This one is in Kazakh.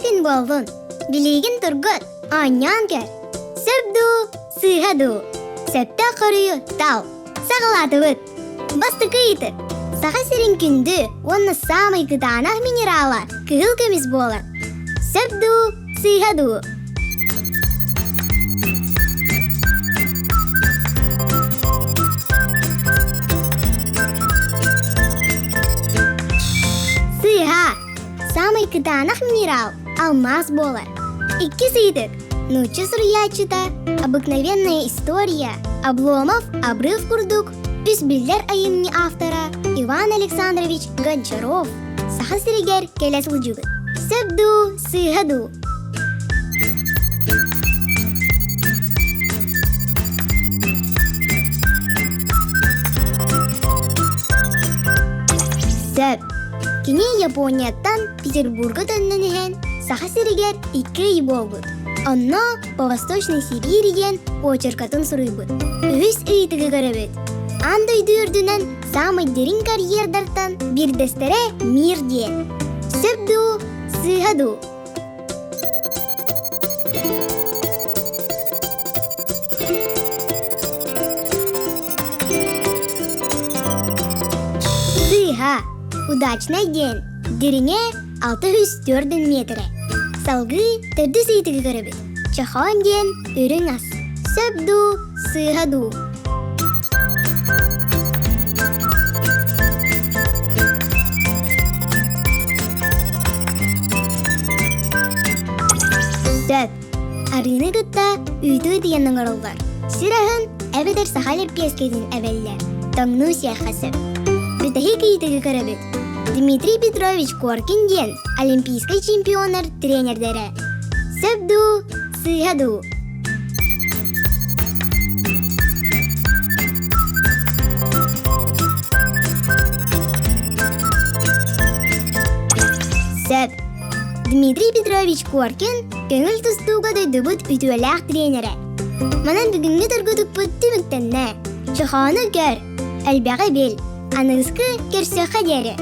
күн болдун. Билигин тургут, аньян кер. Сөбду, сыгаду. Сөптө корую тал. Сагалатыбыт. Бастыкы итик. Саха сирин күндү, онна самый кытаанах минерала кыгыл көмүс болар. Сөбду, сыгаду. Самый кытаанах минерал алмаз болар. Икки сыйдык. Нучу сурьячыта. Обыкновенная история. Обломов обрыв курдук. Үсбилдер айымни автора Иван Александрович Гончаров. Саха сиригер келес лыжугыт. Сөбду, сыгаду. Сөп. Кини Японияттан Петербурга төннөнүһен саха сиригер 2 ай болбут. Онно по Восточной Сибириден очеркатын сурыйбыт. Үс ыйтыгы көрөбүт. Андай дүйүрдүнөн самый дерин карьердартан бирдестере мир ден. Сөбду, сыгаду. Сыга. Удачный день. Дирине 604 метре. Салгы төрдү сыйтыгы көрөбүт. Чахан ден өрүң ас. Сөбду, сыгаду. Сөп. Арыны гытта үйдү дегеннен ороллар. Сирахын эбедер сахалер пескедин эбеллер. Тоңну сяхасы. Бүтәһи кыйтыгы көрөбүт. Дмитрий Петрович Коркин ден олимпийский чемпионер тренердері. Сөбду, сыгаду. Сөп. Дмитрий Петрович Коркин көңіл тұстуға дөйдібіт үтуәләқ тренері. Манан бүгінгі тұргыдық бұтты мүктенне. Чуханы көр, әлбәғі бел. Аныңызғы көрсөқа дәрі.